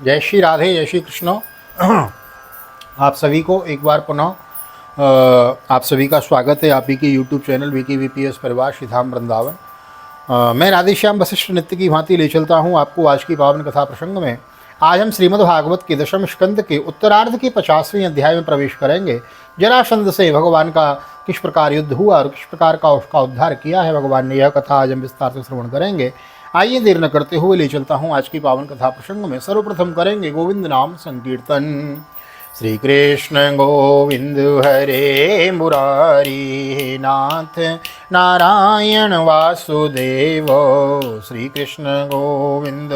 जय श्री राधे, जय श्री कृष्ण। आप सभी को एक बार पुनः आप सभी का स्वागत है आप ही के YouTube चैनल विकी वीपीएस परिवार श्रीधाम वृंदावन। मैं राधेश्याम वशिष्ठ नित्य की भांति ले चलता हूँ आपको आज की पावन कथा प्रसंग में। आज हम श्रीमद् भागवत के दशम स्कंद के उत्तरार्ध के 50वें अध्याय में प्रवेश करेंगे। जरासंध से भगवान का किस प्रकार युद्ध हुआ और किस प्रकार का उसका उद्धार किया है भगवान ने, यह कथा आज हम विस्तार से श्रवण करेंगे। आइए देर न करते हुए ले चलता हूँ आज की पावन कथा प्रसंग में। सर्वप्रथम करेंगे गोविंद नाम संकीर्तन। श्री कृष्ण गोविंद हरे मुरारी नाथ नारायण वासुदेव। श्री कृष्ण गोविंद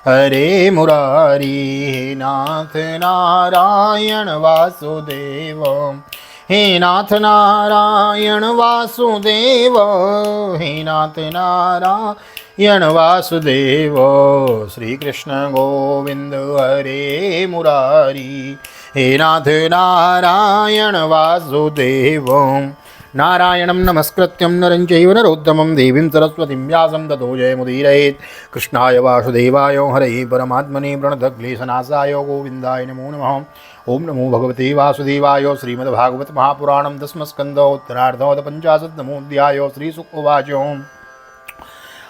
हरे मुरारी नाथ नारायण वासुदेव। हे नाथ नारायण वासुदेव, हे नाथ नारायण वासुदेव। श्री कृष्ण गोविंद हरे मुरारी, हे नाथ नारायण वासुदेव। नारायणं नमस्कृत्यं नरं चैव नरोत्तमं देवीं सरस्वतीं व्यासं ततो जयमुदीरयेत्। कृष्णाय वासुदेवाय हरये परमात्मने प्रणतक्लेशनाशाय गोविन्दाय नमो नमः। ओम नमो भगवते वासुदेवाय। श्रीमद्भागवत महापुराणं दशमस्कन्धो उत्तरार्धो पंचाशत्तमोऽध्यायो। श्रीशुक उवाच।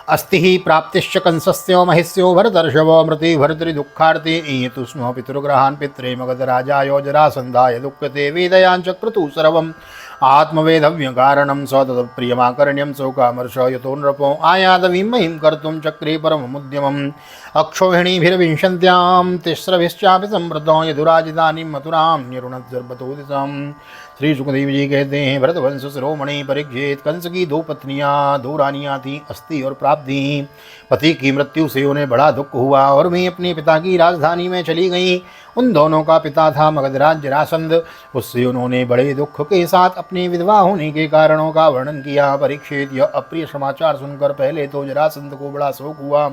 अस्ति हि प्राप्तिश्च कंसस्य महिष्यो भरतर्षभो मृति भर्तरि दुःखार्ते ईयतु स्म पितृग्रहान् पित्रे मगधराजाय जरासन्धाय दुःखते वेदयाञ्चक्रतु सर्वम् आत्मवेदव्यकारणं स तत्प्रियमाकर्ण्यं शोकामर्ष यतो नृपो आयादवीं महिं कर्तुं चक्रे परममुद्यमम् अक्षोहिणीभिर्विंशत्यां तिस्रभिश्चापि संवृतो यदुराजिदानीं मथुरां निरुणद्गर्भतो दिशम्। श्री सुखदेव जी कहते हैं, भरतवंश शिरोमणि परीक्षित कंस की दो पत्नियां दो रानियां थीं, अस्ति और प्राप्ति। पति की मृत्यु से उन्हें बड़ा दुख हुआ और वे अपने पिता की राजधानी में चली गईं। उन दोनों का पिता था मगधराज जरासंध। उससे उन्होंने बड़े दुख के साथ अपने विधवा होने के कारणों का वर्णन किया। परीक्षित यह अप्रिय समाचार सुनकर पहले तो जरासंध को बड़ा शोक हुआ,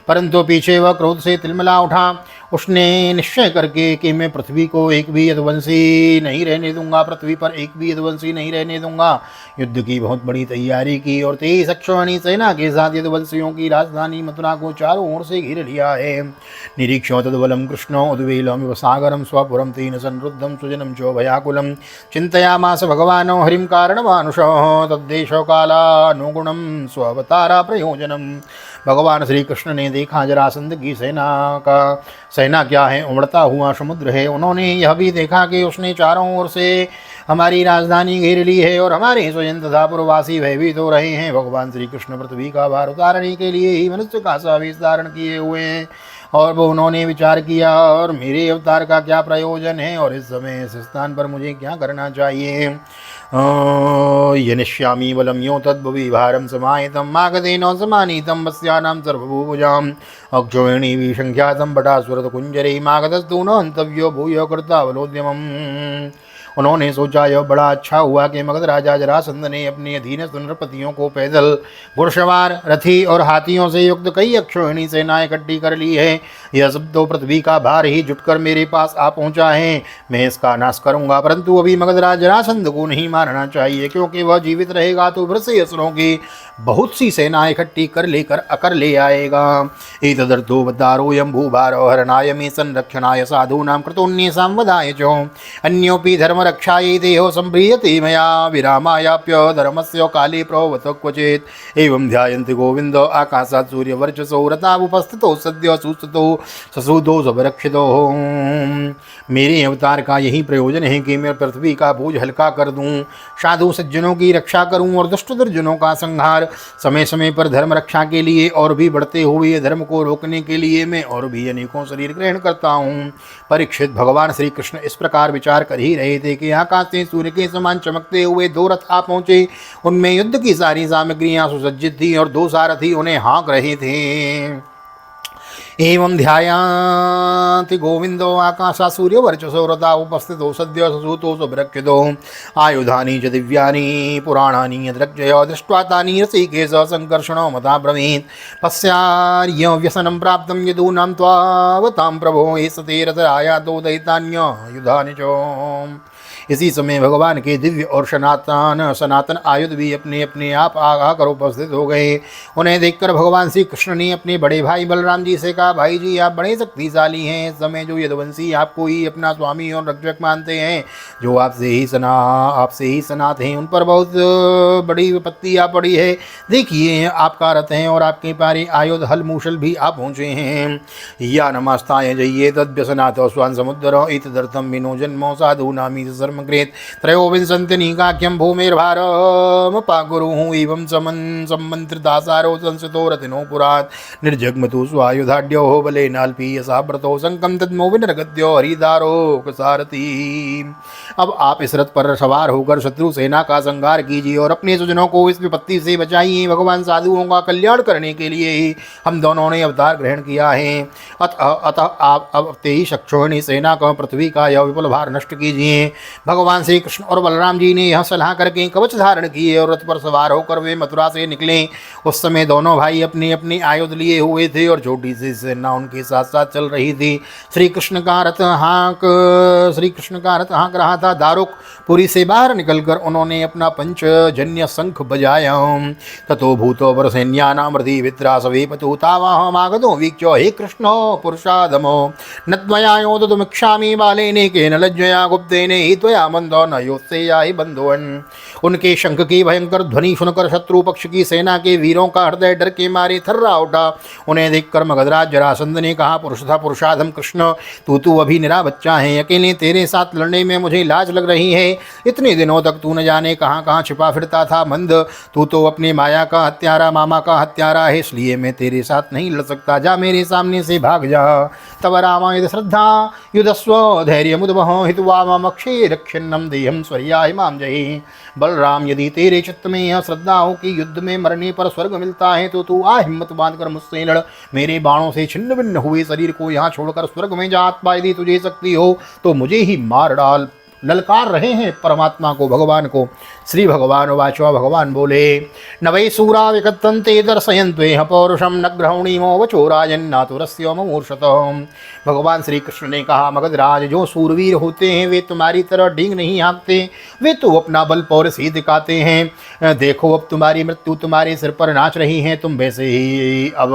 परंतु पीछे वह क्रोध से तिलमिला उठा। उसने निश्चय करके कि मैं पृथ्वी को एक भी यदुवंशी नहीं रहने दूंगा, पृथ्वी पर एक भी यदुवंशी नहीं रहने दूंगा। युद्ध की बहुत बड़ी तैयारी की और 23 अक्षौहिणी सेना के साथ यदुवंशियों की राजधानी मथुरा को चारों ओर से घेर लिया है। निरीक्षो तद्बलं कृष्णो उद्वेलमिव सागरं स्वपुरं तेन संरुद्धं सुजनं चो भयाकुलं चिन्तयामास भगवानो हरिं कारणमानुषः तद्देशो कालानुगुणं स्वावतारा प्रयोजनम्। भगवान श्री कृष्ण ने देखा जरासंध की सेना क्या है, उमड़ता हुआ समुद्र है। उन्होंने यह भी देखा कि उसने चारों ओर से हमारी राजधानी घेर ली है और हमारे स्वजन तथा पूर्ववासी भयभीत हो रहे हैं। भगवान श्री कृष्ण पृथ्वी का भार उतारने के लिए ही मनुष्य का आवेश धारण किए हुए हैं। और वो उन्होंने विचार किया और मेरे अवतार का क्या प्रयोजन है और इस समय इस स्थान पर मुझे क्या करना चाहिए। यनिष्यामि बलं यो तद्भुवि भारं समाहितं मागधेन समानीतं वस्यानां सर्वभूभुजाम् अक्षौहिणी विसंख्यातं बटासुरतकुञ्जरे मागधस्तु न हन्तव्यो भूय कर्तावलोद्यमम्। उन्होंने सोचा यह बड़ा अच्छा हुआ कि मगध राजा जरासंध ने अपने अधीनस्थ नृपतियों को पैदल घुड़सवार रथी और हाथियों से युक्त कई अक्षौहिणी सेनाएं इकट्ठी कर ली है। यह सब तो पृथ्वी का भार ही जुटकर मेरे पास आ पहुंचा है। मैं इसका नाश करूंगा, परंतु अभी मगध राज जरासंध को नहीं मारना चाहिए, क्योंकि वह जीवित रहेगा तो फिर से असुरों की बहुत सी सेनाएं इकट्ठी कर ले आएगा। एतदर्थो वदारोऽयं भूभारो हरणाय मे संरक्षणाय साधूनां कृतोऽन्येषां वधाय च अन्योऽपि धर्मरक्षायै देहो सम्प्रीयते मया विरामायाप्य धर्मस्य काले प्रभवत क्वचित्। एवं ध्यायन्ति गोविन्द आकाशात् सूर्यवर्चसो रथावुपस्थितो सद्य सुस्थितो ससूदो सुरक्षितो। मेरे अवतार का यही प्रयोजन है कि मैं पृथ्वी का बोझ हल्का कर दूं, साधु सज्जनों की रक्षा करूं और दुष्ट दुर्जनों का संहार। समय समय पर धर्म रक्षा के लिए और भी बढ़ते हुए धर्म को रोकने के लिए मैं और भी अनेकों शरीर ग्रहण करता हूँ। परीक्षित, भगवान श्री कृष्ण इस प्रकार विचार कर ही रहे थे कि आकाश से सूर्य के समान चमकते हुए दो रथ आ पहुंचे। उनमें युद्ध की सारी सामग्रियां सुसज्जित थी और दो सारथी उन्हें हाँक रहे थे। एवं ध्यायाति गोविंदो आकाशा सूर्यवर्चसो रथा उपस्थितो सद्य ससूतो सुभरक्षितो आयुधानि च दिव्यानि पुराणानि यद्रक्षय दृष्ट्वा तानि ऋषिकेश संकर्षणो मता ब्रवीत् पश्यार्य व्यसनं प्राप्तं यदूनां त्वावतां प्रभो एष ते रथरायातो दैतान्ययुधानि च। इसी समय भगवान के दिव्य और सनातन आयुध भी अपने अपने आप आकर उपस्थित हो गए। उन्हें देखकर भगवान श्री कृष्ण ने अपने बड़े भाई बलराम जी से कहा, भाई जी आप बड़े शक्तिशाली हैं। इस समय जो यदुवंशी आपको ही अपना स्वामी और रक्षक मानते हैं, जो आपसे ही सनात हैं, उन पर बहुत बड़ी विपत्ति आ पड़ी है। देखिए आपका रथ है और आपके पारे आयुध हल मूसल भी आ पहुँचे हैं। या नमस्ताय जये तद्व्यसनाथ स्वान समुद्र इतदर्थम विनो जन्मो साधु नामी सर्मकृत त्रयोविंशन्त्यनीकाख्यम भूमिर्भारम पाकुरुः एवं सम्मन्त्रितासारो संसितो रतिनो पुरात् निर्जग्मतु स्वायुधाढ्यो बले नाल्पीयसा व्रतो संकम तद्मो विनर्गत्यो हरिदारो सारथी। अब आप इस रथ पर सवार होकर शत्रु सेना का संहार कीजिए और अपने स्वजनों को इस विपत्ति से बचाइए। भगवान साधुओं का कल्याण करने के लिए ही हम दोनों ने अवतार ग्रहण किया है। अतः आप अब तेईस अक्षोहिणी सेना को पृथ्वी का यह विपुल भार नष्ट कीजिए। भगवान श्री कृष्ण और बलराम जी ने यह सलाह करके कवच धारण किए और रथ पर सवार होकर वे मथुरा से निकले। उस समय दोनों भाई अपने अपने आयुध लिए हुए थे और छोटी सी सेना उनके साथ साथ चल रही थी। श्री कृष्ण का रथ हाँक रहा था। दारुक पुरी से बाहर निकलकर उन्होंने अपना पंचजन्य शंख बजाया। ततो भूतो वरसैन्यानां हृदि वित्रासवे पतुतावाहमागतो वीक्षो हे कृष्णो पुरुषादमो नत्वया योद्धुमिच्छामि बालेने केन लज्जया गुप्तेन हि त्वया मन्दो न योत्सेया हि बन्धुवन्। उनके शंख की भयंकर ध्वनि सुनकर शत्रु पक्ष की सेना के वीरों का हृदय डर के मारे थर्रा उठा। उन्हें देखकर मगधराज जरासंध ने कहा, पुरुषाधम कृष्ण, तू अभी निरा बच्चा है। अकेले तेरे साथ लड़ने में मुझे लाज लग रही है। इतने दिनों तक तू न जाने कहाँ कहाँ छिपा फिरता था। मंद, तू तो अपने माया का हत्यारा, मामा का हत्यारा है, इसलिए मैं तेरे साथ नहीं लड़ सकता। जा मेरे सामने से भाग जा। तव रामायण श्रद्धा युधस्व धैर्य मुद्वह हित्वा ममक्षे रक्षिन्नम देहम स्वर्याय माम जय। बलराम, यदि तेरे चित्त में यह श्रद्धा हो कि युद्ध में मरने पर स्वर्ग मिलता है तो तू आ हिम्मत बांधकर मुझसे लड़। मेरे बाणों से छिन्न भिन्न हुए शरीर को यहाँ छोड़कर स्वर्ग में जा। आत्मा यदि तुझे शक्ति हो तो मुझे ही मार डाल। ललकार रहे हैं परमात्मा को, भगवान को। श्री भगवान वाचो, भगवान बोले, न वै सूरा विकत्तन्ते दर्शयन्त्वेह पौरुषम न ग्रहणीमो वचो राजन्नातुरस्य ममूर्षतः। भगवान श्री कृष्ण ने कहा, मगधराज, जो सूरवीर होते हैं वे तुम्हारी तरह डींग नहीं हाँकते, वे तो अपना बल पौरुष ही दिखाते हैं। देखो अब तुम्हारी मृत्यु तुम्हारे सिर पर नाच रही है। तुम वैसे ही अब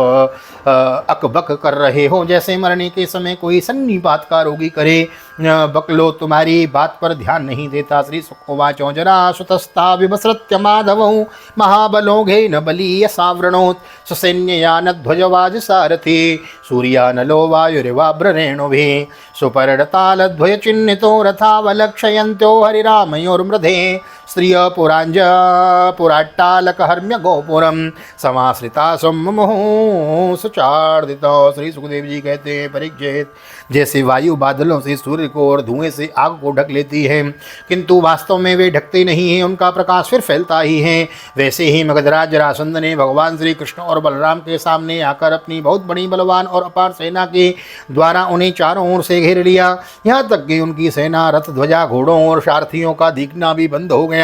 अकबक कर रहे हो जैसे मरने के समय कोई सन्निपात का रोगी करे। बकलो तुम्हारी बात पर ध्यान नहीं देता। श्री सुखोवाचो जरा सुतस्ता विमसृत्य माधवं महाबलोघे न बलीय सावरणोत् ससैन्ययान ध्वजवाज सारथि सूर्यानलो वायुरिवाभ्रेणुभिः सुपर्णतालध्वज चिह्नितो रथावलक्षयन्त्यो हरिरामयोर्मृधे स्त्रिय पुराट्टालकहर्म्य गोपुरम समाश्रिता सम्मुहुः सुचार्दितो। श्री सुखदेव जी कहते हैं, परीक्षित, जैसे वायु बादलों से सूर्य को और धुएं से आग को ढक लेती है, किंतु वास्तव में वे ढकते नहीं हैं, उनका प्रकाश फिर फैलता ही है, वैसे ही मगधराज जरासंध ने भगवान श्री कृष्ण और बलराम के सामने आकर अपनी बहुत बड़ी बलवान और अपार सेना के द्वारा उन्हें चारों ओर से घेर लिया। यहाँ तक कि उनकी सेना, रथ, ध्वजा, घोड़ों और सारथियों का दिखना भी बंद हो गया।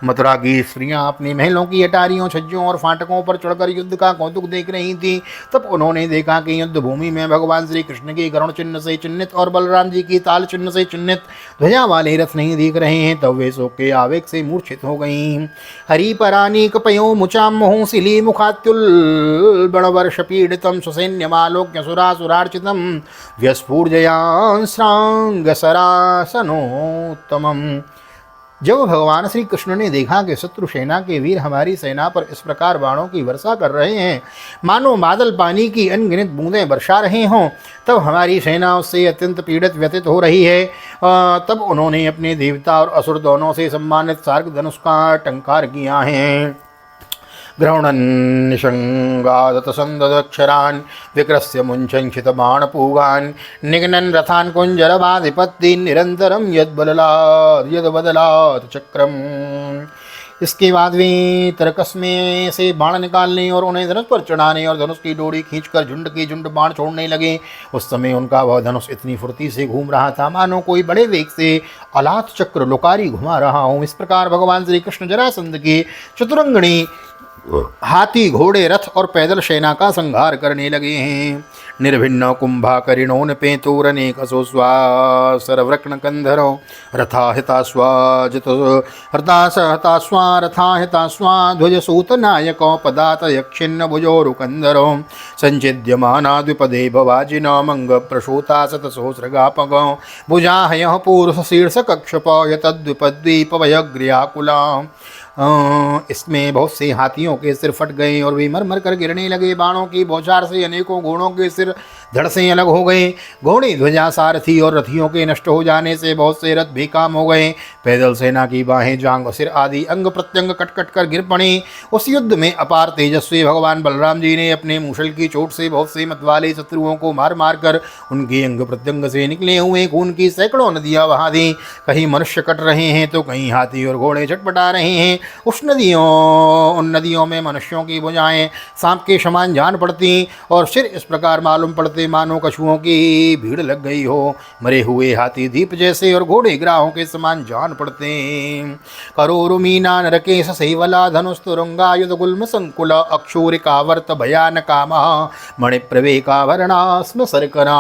मथुरा की स्त्रियां अपनी महलों की अटारियों, छज्जों और फाटकों पर चढ़कर युद्ध का कौतुक देख रही थी। तब उन्होंने देखा कि युद्ध भूमि में भगवान श्री कृष्ण के गरुड़ चिन्ह से चिन्हित और बलराम जी की ताल चिन्ह से चिन्हित ध्वजा वाले रथ नहीं दिख रहे हैं। तब वे शोक के आवेग से मूर्छित हो गईं। हरि परानी कपयो मुचाम मुहुः शिली मुखात्युल बणवर्ष पीड़ितम सुसैन्यमालोक्य सुरासुरार्चितम व्यस्फूर्जयांस्रांग सरासनोत्तमम्। जब भगवान श्री कृष्ण ने देखा कि शत्रु सेना के वीर हमारी सेना पर इस प्रकार बाणों की वर्षा कर रहे हैं, मानो बादल पानी की अनगिनत बूंदें बरसा रहे हों, तब हमारी सेना उससे अत्यंत पीड़ित व्यतीत हो रही है। तब उन्होंने अपने देवता और असुर दोनों से सम्मानित सार्ग धनुष का टंकार किया है। ग्रहणन्निशङ्गादतसन्ददक्षरान् विक्रस्य मुञ्चञ्चित बाणपूगान् निघ्नन् रथान् कुञ्जरवाधिपत्तीन् निरन्तरं यद्बदलात् चक्रम्। इसके बाद वे तरकस में से बाण निकालने और उन्हें धनुष पर चढ़ाने और धनुष की डोरी खींचकर झुंड के झुंड बाण छोड़ने लगे। उस समय उनका वह धनुष इतनी फुर्ती से घूम रहा था मानो कोई बड़े वेग से अलात चक्र लोकारी घुमा रहा हो। इस प्रकार भगवान श्री कृष्ण जरासंध की चतुरंगणी हाथी, घोड़े, रथ और पैदल सेना का संहार करने लगे हैं। निर्भिन्न कुंभाकरिणों पेतोरनेक सरवृक्ण कंधरों रथाहितास्वा ध्वज सूत नायकों पदात यक्षिन्न भुजोरुकंदरो संचिद्यमाना द्विपदे भवाजिनो मंग प्रसूता सत सहस्रगापगो भुजाहय पूर्व शीर्ष कक्षप यतद्विपद्वीप भयग्र्याकुला। इसमें बहुत से हाथियों के सिर फट गए और वे मर मर कर गिरने लगे। बाणों की बौछार से अनेकों घोड़ों के सिर धड़ से अलग हो गए। घोड़े, ध्वजा, सारथी और रथियों के नष्ट हो जाने से बहुत से रथ बेकाम हो गए। पैदल सेना की बाहें, जांग, सिर आदि अंग प्रत्यंग कट कट कर गिर पड़े। उस युद्ध में अपार तेजस्वी भगवान बलराम जी ने अपने मूषल की चोट से बहुत से मत वाले शत्रुओं को मार मार कर उनके अंग प्रत्यंग से निकले हुए खून की सैकड़ों नदियां बहा दी। कहीं मनुष्य कट रहे हैं तो कहीं हाथी और घोड़े छटपटा रहे हैं। उन नदियों में मनुष्यों की भुजाएं सांप के समान जान पड़ती और सिर इस प्रकार मालूम पड़ते मानो कछुओं की भीड़ लग गई हो। मरे हुए हाथी दीप जैसे और घोड़े ग्राहों के समान जान पड़ते। करोरु मीना नरकेश सहीवला धनुष तुरुंगा युध गुल्म संकुल अक्षूरिकावर्त भयान काम मणिप्रवेकावरणा स्म सरकरा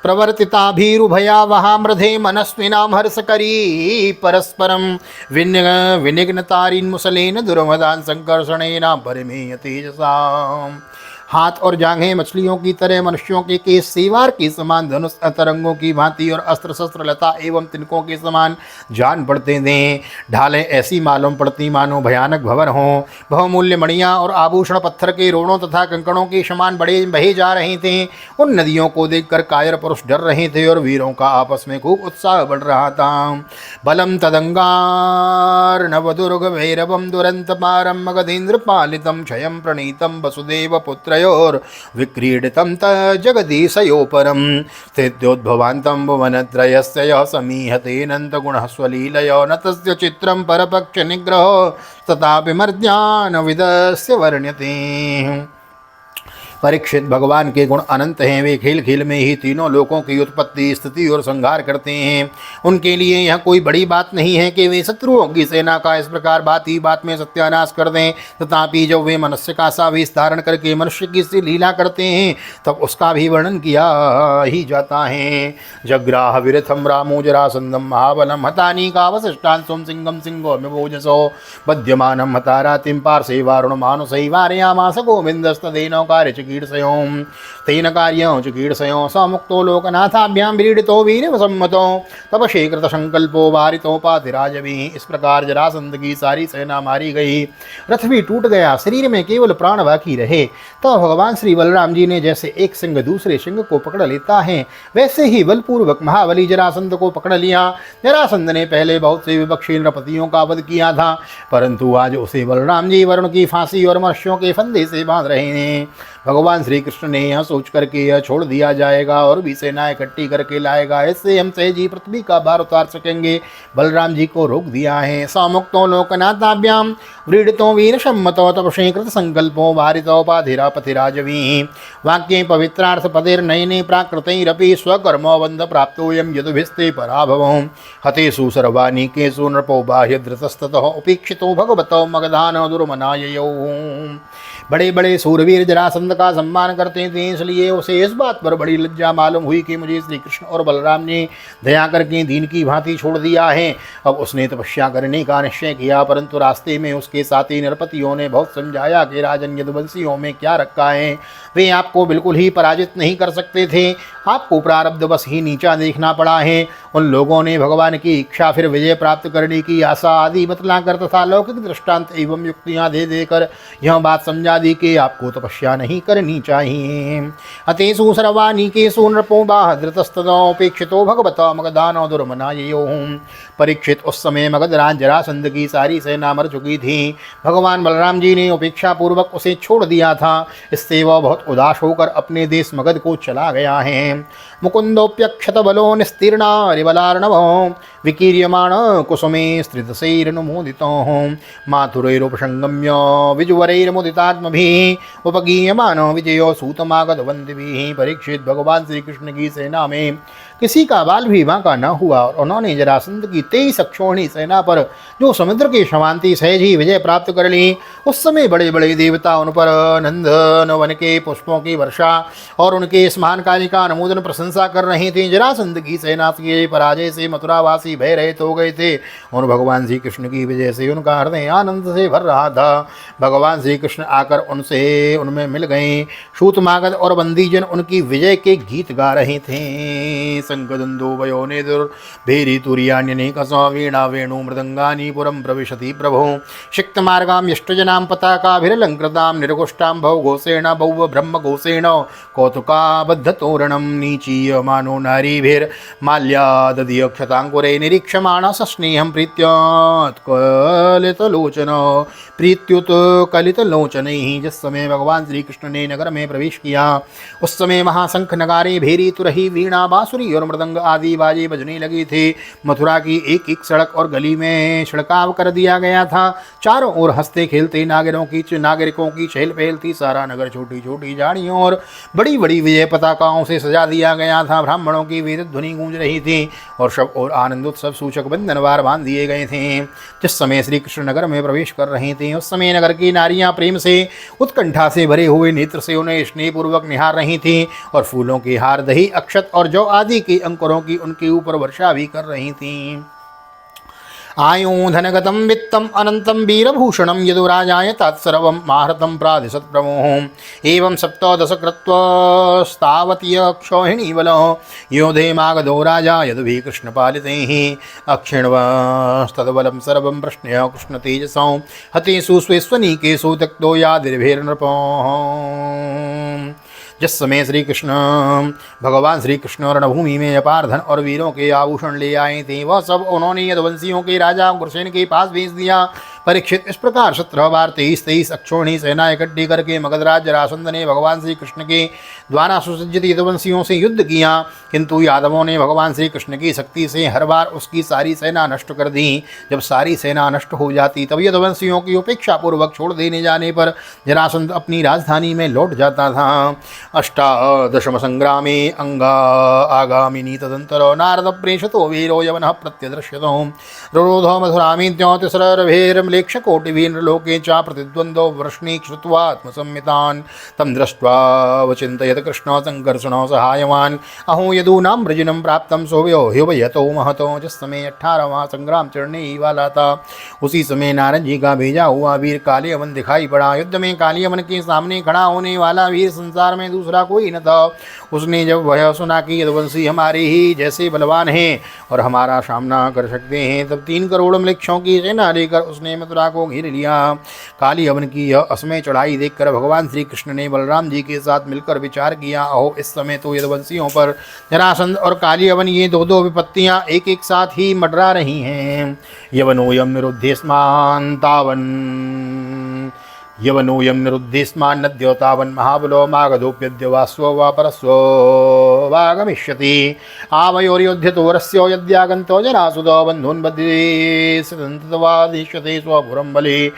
प्रवर्तिता भीरुभया वहा मृधे मनस्विनाम हर्षकरी परस्परम विनिघ्नतारीन् मुसलेन दुर्मदान संकर्षणेन परिमेय तेजसा। हाथ और जांघें मछलियों की तरह, मनुष्यों के केस सीवार के समान, धनुष तरंगों की भांति और अस्त्र शस्त्र लता एवं तिनकों के समान जान पड़ते थे। ढालें ऐसी मालूम पड़ती मानो भयानक भंवर हों। बहुमूल्य मणियाँ और आभूषण पत्थर के रोड़ों तथा कंकड़ों के समान बड़े बहे जा रहे थे। उन नदियों को देखकर कायर पुरुष डर रहे थे और वीरों का आपस में खूब उत्साह बढ़ रहा था। बलम तदंगार नवदुर्ग भैरवम दुरंत पारम मगधेन्द्र पालितम क्षयं प्रणीतम वसुदेव पुत्र विक्रीडितं जगदीशयोपरं स्थित्योद्भवान्तं भुवनत्रयस्य यः समीहतेऽनन्तगुणः स्वलीलयो न तस्य चित्रं परपक्षनिग्रहो तथापि मर्त्यानविदस्य वर्ण्यते। परीक्षित, भगवान के गुण अनंत हैं। वे खेल खेल में ही तीनों लोकों की उत्पत्ति, स्थिति और संहार करते हैं। उनके लिए यह कोई बड़ी बात नहीं है कि वे शत्रुओं की सेना का इस प्रकार बात ही बात में सत्यानाश कर दें। तथापि जब वे मनुष्य का सा वेश धारण करके मनुष्य की सी लीला करते हैं तब उसका भी वर्णन किया ही जाता है। जग्राह विरथम रामो जरासंधम महाबलम हतानी का वशिष्ठांशुम सिंहम सिंहो मिभोजसो बध्यमानम हतारातिम पार्श्वे वारुण मानुसैवार्यामास गोविंदस्तदेनो कार्य तेन कार्यों चिकीर्षयों समुक्तो लोकनाथाभ्यां व्रीडितो वीरवसम्मतो तपसे कृत संकल्पो वारितो पातिराजवी। इस प्रकार जरासंध की सारी सेना मारी गई, रथ भी टूट गया, शरीर में केवल प्राण बाकी रहे। तो भगवान श्री बलराम जी ने जैसे एक सिंह दूसरे सिंह को पकड़ लेता है वैसे ही बलपूर्वक महाबली जरासंध को पकड़ लिया। जरासंध ने पहले बहुत से विपक्षी नृपतियों का वध किया था, परंतु आज उसे बलराम जी वरुण की फांसी और मनुष्यों के फंदे से बांध रहे हैं। भगवान श्री कृष्ण ने यह सोच करके यह छोड़ दिया जाएगा और भी सेना इकट्ठी करके लाएगा, इससे हम सहज ही पृथ्वी का भार उतार सकेंगे। बलराम जी को रोक दिया है। समुक्तो लोकनाथाभ्याम व्रीडितो वीर सम्मतो तपसे कृत संकल्पो वारितो पाधिरा पथिराजवी। वाक्ये पवित्रार्थ पदेर्नयने प्राकृतैरपि स्वकर्मो बंध प्राप्तोयं यदुभिस्ते पराभवो हतेषु सर्वानीकेषु नृपो बाह्यधृतस्ततः उपेक्षितो भगवतो मगधानो दुर्मनाययो। बड़े बड़े सूरवीर जरासंध का सम्मान करते थे, इसलिए उसे इस बात पर बड़ी लज्जा मालूम हुई कि मुझे श्री कृष्ण और बलराम ने दया करके दीन की भांति छोड़ दिया है। अब उसने तपस्या करने का निश्चय किया, परंतु रास्ते में उसके साथी नरपतियों ने बहुत समझाया कि राजन यदुवंशियों में क्या रखा है, वे आपको बिल्कुल ही पराजित नहीं कर सकते थे, आपको प्रारब्ध बस ही नीचा देखना पड़ा है। उन लोगों ने भगवान की इच्छा, फिर विजय प्राप्त करने की आशा आदि बतलाकर तथा लौकिक दृष्टांत एवं युक्तियाँ दे देकर यह बात समझा दी कि आपको तपस्या नहीं करनी चाहिए। अतेषु सर्वानीकेषु नृपो बाह्यधृतस्तदोपेक्षितो भगवतो मगधानो दुर्मनाययो। परीक्षित, उस समय मगधराज जरासंध की सारी सेना मर चुकी थी। भगवान बलराम जी ने उपेक्षा पूर्वक उसे छोड़ दिया था, इससे वह बहुत उदास होकर अपने देश मगध को चला गया है। मुकुंदोप्यक्षत बलो निस्तीर्णा रिबलार्णवो विकीर्यमाण कुसुमे स्त्रितशैरनुमोदितो माथुरैरुपसंगम्य विजुवरैर्मुदितात्मभिः उपगीयमानो विजयो सूतमागतवन्दिभिः। परीक्षित भगवान श्री कृष्ण की सेना में किसी का बाल भी बांका न हुआ और उन्होंने जरासंध की 23 अक्षौहिणी सेना पर जो समुद्र की समान सहज ही विजय प्राप्त कर ली। उस समय बड़े बड़े देवता उन पर नंदन वन के पुष्पों की वर्षा और उनके स्मान कार्य का अनुमोदन प्रशंसा कर रहे थे। जरासंध की सेना के पराजय से मथुरावासी भय रहित हो गए थे और भगवान श्री कृष्ण की विजय से उनका हृदय आनंद से भर रहा था। भगवान श्री कृष्ण आकर उनमें मिल गए। शूतमागध और बंदीजन उनकी विजय के गीत गा रहे थे। संगदंदो वयोनेदुर्भेरी तुर्यान्यने कसो वीणा वेणु मृदंगानि पुरं प्रविशति प्रभो शिक्तमार्गां यष्टजनां पताकाभिरलंकृतां निर्गुष्टां भवघोषेण बहु ब्रह्मघोषेण कौतुकाबद्धतोरणं नीचीयमानो नारीभिर्माल्यादधियक्षताङ्कुरे निरीक्षमाणः सस्नेहं प्रीत्युत्कलितलोचनैः। जिस समय भगवान श्री कृष्ण ने नगर में प्रवेश किया उस समय महाशंख नगारे भेरी तुरही वीणा बांसुरी और मृदंग आदि बाजे बजने लगे थे। मथुरा की एक एक सड़क और गली में छिड़काव कर दिया गया था। चारों ओर हंसते खेलते नागरिकों की चहल पहल थी। सारा नगर छोटी छोटी झाड़ियों और बड़ी बड़ी विजय पताकाओं से सजा दिया गया था। ब्राह्मणों की वेद ध्वनि गूंज रही थी और सब और आनंद उत्सव सूचक बंधनवार बांध दिए गए थे। जिस समय श्री कृष्ण नगर में प्रवेश कर रहे थे उस समय नगर की नारियां प्रेम से उत्कंठा से भरे हुए नेत्र से उन्हें स्नेहपूर्वक निहार रही थी और फूलों के हार, दही, अक्षत और जौ आदि के अंकुरों की उनके ऊपर वर्षा भी कर रही थीं। आयुधनगतं वित्तम अनंतं वीरभूषणं यदुराजाय तत्सर्वं माहृतं प्रादिशत्प्रमोः एवं सप्तदश कृत्वास्तावतीय क्षौहिणी बलो योधे मागधो राजा यदुभिः कृष्णपालितैः अक्षिण्वस्तद्बलं सर्वं प्रश्नय कृष्णतेजसौ हतेषु स्वेष्वनीकेषु त्यक्तो यादिर्भिर्नृपोः। जिस समय श्री कृष्ण भगवान श्री कृष्ण रणभूमि में अपार धन और वीरों के आभूषण ले आए थे वह सब उन्होंने यदुवंशियों के राजा उग्रसेन के पास भेज दिया। परीक्षित इस प्रकार 17 बार 23 अक्षौहिणी सेना इकट्ठी करके मगधराज जरासंध ने भगवान श्री कृष्ण के द्वारा सुसज्जित यदुवंशियों से युद्ध किया, किंतु यादवों ने भगवान श्री कृष्ण की शक्ति से हर बार उसकी सारी सेना नष्ट कर दी। जब सारी सेना नष्ट हो जाती तब यदुवंशियों की उपेक्षा पूर्वक छोड़ देने जाने पर जरासंध अपनी राजधानी में लौट जाता था। अष्टादशम संग्रामे आगामिनी तदंतर नारद प्रेषतो वीरो यवनः प्रत्यदृश्यतो रुरोधो मथुरामीत्यो तिस्रर्भेर्मलेक्षकोटिभिर्लोके च प्रतिद्वन्द्वो वृष्णी श्रुत्वा आत्मसंहितान् तं दृष्ट्वा वचिन्तयत् कृष्णो संकर्षणो सहायवान् अहो यदूनां वृजिनं प्राप्तं सोऽव्यतो महतो। जिस समय 18वां संग्राम चढ़ने ही वाला था उसी समय नारद जी का भेजा हुआ वीर कालियवन दिखाई पड़ा। युद्ध में कालियवन के सामने खड़ा होने वाला वीर संसार में दूसरा कोई न था। उसने जब वह सुना कि यदुवंशी हमारे ही जैसे बलवान हैं और हमारा सामना कर सकते हैं तब 3 करोड़ मलेच्छों की सेना लेकर उसने मथुरा को घेर लिया। कालियवन की यह असमय चढ़ाई देखकर भगवान श्री कृष्ण ने बलराम जी के साथ मिलकर विचार किया, अहो इस समय तो यदुवंशियों पर जरासंध और कालियवन ये दो विपत्तियां एक एक साथ ही मंडरा रही हैं। यवनोयम निरुद्धेस्मान नद्यो तावन् महाबलो मागधोप्यद्य वास्व वा परस्व वागमिष्यति आवयोर्योध्यतोरस्यो यद्यागन्तो जरासुतो बन्धून्बद्धेस्तवादिष्यते स्वपुरं बले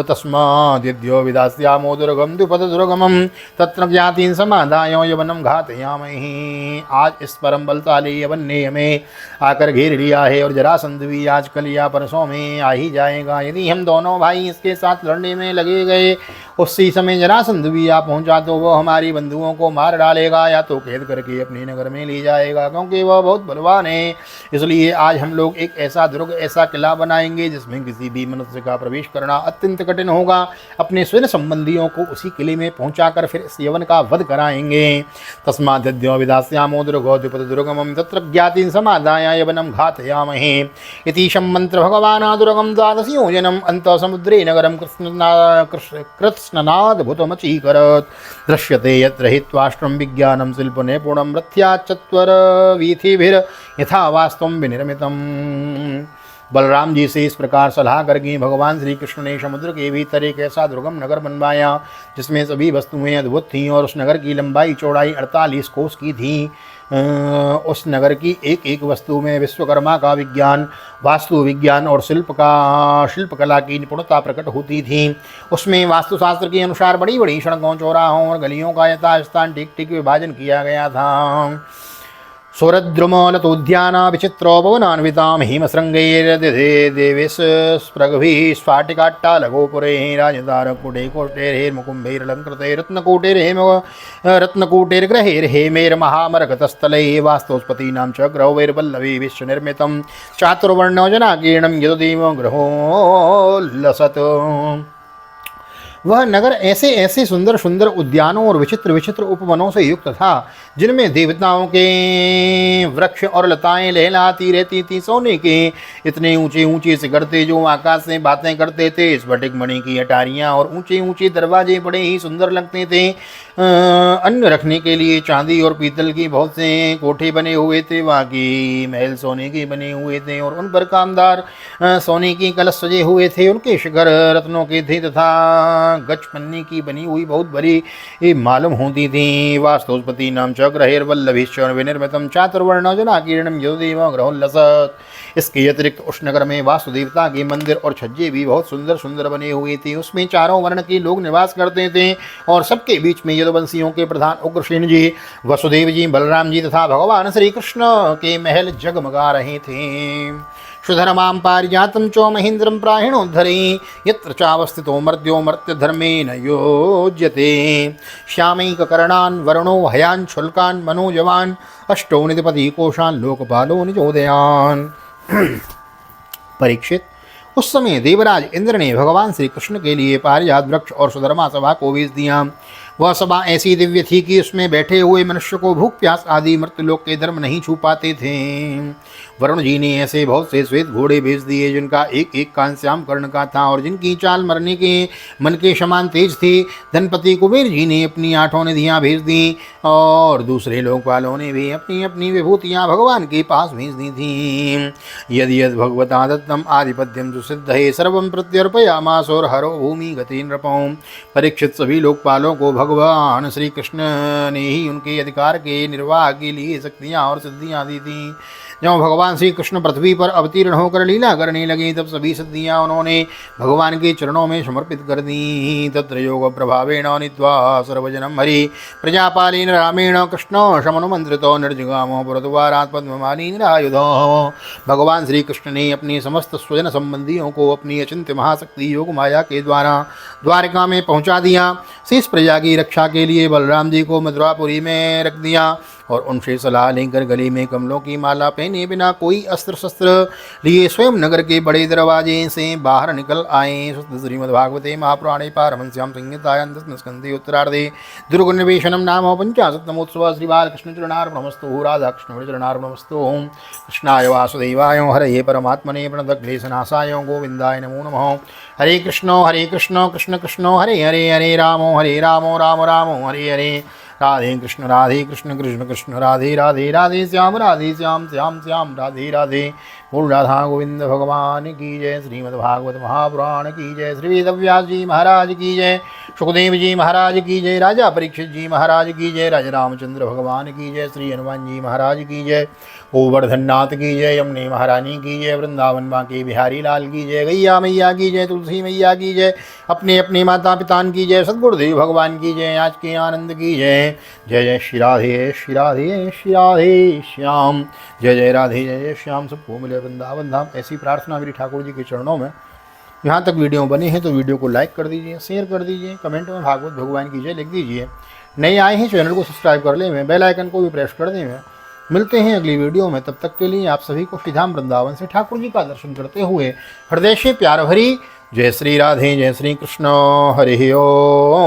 तस्माद्यद्यो विदास्यामो दुर्गम द्विपददुर्गमं तत्र ज्ञातीन् समादाय यवनं घातयामहि। आज इस परम बलशाली यवन ने हमें आकर घेर लिया है और जरासंध भी आज कल या परसों में आ ही जाएगा। यदि हम दोनों भाई इसके साथ लड़ने में लगे गए उसी समय जरासंध भी आ पहुंचा तो वह हमारी बंधुओं को मार डालेगा या तो कैद करके अपने नगर में ले जाएगा, क्योंकि वह बहुत बलवान है। इसलिए आज हम लोग एक ऐसा दुर्ग, ऐसा किला बनाएंगे जिसमें किसी भी मनुष्य का प्रवेश करना अत्यंत कठिन होगा। अपने स्वयं संबंधियों को उसी किले में पहुंचाकर फिर इस यवन का वध कराएंगे। तस्माद्यद्यो विदास्यामो दुर्गो द्विपददुर्गमं तत्र ज्ञातीन् समादाय यवनं घातयामहे इति शम्मन्त्र भगवान् दुर्गं द्वादशयोजनम् अन्तः समुद्रे नगरं कृत्स्ननादभुतमचीकरत् दृश्यते यत्र हित्वाष्ट्रं विज्ञानं शिल्पनिपुणं रथ्याच्चत्वरवीथिभिर्यथा वास्तवं विनिर्मितम्। बलराम जी से इस प्रकार सलाह करके भगवान श्री कृष्ण ने समुद्र के भीतर एक ऐसा दुर्गम नगर बनवाया जिसमें सभी वस्तुएं अद्भुत थीं और उस नगर की लंबाई चौड़ाई 48 कोस की थी। उस नगर की एक एक वस्तु में विश्वकर्मा का विज्ञान, वास्तु विज्ञान और शिल्पकला की निपुणता प्रकट होती थी। उसमें वास्तुशास्त्र के अनुसार बड़ी बड़ी सड़कों, चौराहों और गलियों का यथास्थान ठीक ठीक विभाजन किया गया था। सौरद्रुमलतोद्याना विचित्रोपवनान्वितां हिमशृङ्गैर्देवेशस्प्रगभिः स्फाटिकाट्टालगोपुरैः राजदारकुटैकोटैर्मुकुम्भैरलङ्कृतैः रत्नकूटैर्ग्रहेर्हेमैर्महामरकतस्थलैः वास्तोस्पतीनां च ग्रहवैर्वल्लभैः विश्वनिर्मितं चातुर्वर्णोजनाकीर्णं यदुदीवं ग्रहोल्लसत्। वह नगर ऐसे ऐसे सुंदर सुंदर उद्यानों और विचित्र विचित्र उपवनों से युक्त था जिनमें देवताओं के वृक्ष और लताएं लहलाती रहती थी। सोने के इतने ऊंचे ऊंचे शिखर थे जो आकाश से बातें करते थे। स्फटिक मणि की अटारियां और ऊंचे ऊंचे दरवाजे बड़े ही सुंदर लगते थे। अन्न रखने के लिए चांदी और पीतल की बहुत से कोठे बने हुए थे। वहाँ की महल सोने के बने हुए थे और उन पर कामदार सोने की कलश सजे हुए थे। उनके शिखर रत्नों के थे तथा गच पन्नी की बनी हुई बहुत बड़ी मालूम होती थी। वास्तुस्पति नाम चक्रहैर्वल्लभिश्च विनिर्मितं चातुर्वर्णोजनाकीर्णं यदुदेवं ग्रहोल्लसत्। इसके अतिरिक्त उस नगर में वासुदेवता के मंदिर और छज्जे भी बहुत सुंदर सुंदर बने हुए थे। उसमें चारों वर्ण के लोग निवास करते थे और सबके बीच में यदुवंशियों के प्रधान उग्रसेन जी, वसुदेव जी, बलराम जी तथा भगवान श्री कृष्ण के महल जगमगा रहे थे। सुधर्मां पारिजातं च महेन्द्रं प्राहिणोद्धरे यत्र चावस्थितो मर्त्यो मर्त्यधर्मेण योज्यते। श्यामैककर्णान् वरुणो हयान् शुल्कान् मनोजवान् अष्टो निधिपति कोशान् लोकपालो निजोदयान्। परीक्षित, उस समय देवराज इंद्र ने भगवान श्री कृष्ण के लिए पारिजात वृक्ष और सुधर्मा सभा को भेज दिया। वह सभा ऐसी दिव्य थी कि उसमें बैठे हुए मनुष्य को भूख प्यास आदि मृत्युलोक के धर्म नहीं छू पाते थे। वरुण जी ने ऐसे बहुत से श्वेत घोड़े भेज दिए जिनका एक एक कान श्याम कर्ण का था और जिनकी चाल मरने के मन के समान तेज थी। धनपति कुबेर जी ने अपनी 8 निधियां भेज दी और दूसरे लोकपालों ने भी अपनी अपनी विभूतियां भगवान के पास भेज दी थी। यदि यद भगवता दत्तम आधिपत्यम सुसिद्ध है सर्वम प्रत्यर्पयामासोर हरो भूमि गति नृपौं। परीक्षित, सभी लोकपालों को भगवान श्री कृष्ण ने ही उनके अधिकार के निर्वाह के लिए शक्तियाँ और सिद्धियाँ दी थीं। जब भगवान श्री कृष्ण पृथ्वी पर अवतीर्ण होकर लीला करने लगे तब सभी सिद्धियाँ उन्होंने भगवान के चरणों में समर्पित कर दी। तत्र योग प्रभावेण नीत्वा सर्वजनम हरि प्रजापालेन रामेण कृष्ण शमनुमंत्रितो निर्जगामो पुरद्वारात् पद्ममाली निरायुधो। भगवान श्री कृष्ण ने अपने समस्त स्वजन संबंधियों को अपनी अचिंत्य महाशक्ति योग माया के द्वारा द्वारका में पहुंचा दिया। शेष प्रजा की रक्षा के लिए बलराम जी को मथुरापुरी में रख दिया और उनसे सलाह लेकर गले में कमलों की माला पहने बिना कोई अस्त्र शस्त्र लिए स्वयं नगर के बड़े दरवाजे से बाहर निकल आए। श्रीमद्भागवते महापुराणे पारमहंस्यां संहितायां दशमस्कन्धे उत्तरार्धे दुर्गनिवेशनं नाम पंचाशत्तमोत्सवः। श्री बालकृष्ण चरणार्पणमस्तु। राधा कृष्ण चरणार्पणमस्तु। कृष्णाय वासुदेवाय हरे परमात्मने प्रणतक्लेशनाशाय गोविन्दाय नमो नमः। हरे कृष्ण कृष्ण कृष्ण हरे हरे हरे राम राम राम हरे हरे। राधे कृष्ण कृष्ण कृष्ण राधे राधे राधे श्याम श्याम श्याम राधे राधे। बोल राधा गोविंद भगवान की जय। श्रीमद्भागवत महापुराण की जय। श्री वेदव्यास जी महाराज की जय। सुखदेव जी महाराज की जय। राजा परीक्षित जी महाराज की जय। राजा रामचंद्र भगवान की जय। श्री हनुमान जी महाराज की जय। गोवर्धन नाथ की जय। यमुने महारानी की जय। वृंदावन माँ के बिहारी लाल की जय। गैया मैया की जय। तुलसी मैया की जय। अपने अपने माता पिता की जय। सद्गुरुदेव भगवान की जय। आज के आनंद की जय। जय जय श्री राधे श्री राधे श्री राधे श्याम। जय जय राधे जय जय श्याम। सबको मिले वृंदावन धाम। ऐसी प्रार्थना मेरी ठाकुर जी के चरणों में। यहाँ तक वीडियो बने हैं तो वीडियो को लाइक कर दीजिए, शेयर कर दीजिए, कमेंट में भागवत भगवान की जय लिख दीजिए। नए आए हैं चैनल को सब्सक्राइब कर लें, बेल आइकन को भी प्रेस कर दें। मिलते हैं अगली वीडियो में, तब तक के लिए आप सभी को श्रीधाम वृंदावन से ठाकुर जी का दर्शन करते हुए हृदय से प्यार भरी जय श्री राधे जय श्री कृष्ण। हरि ओम।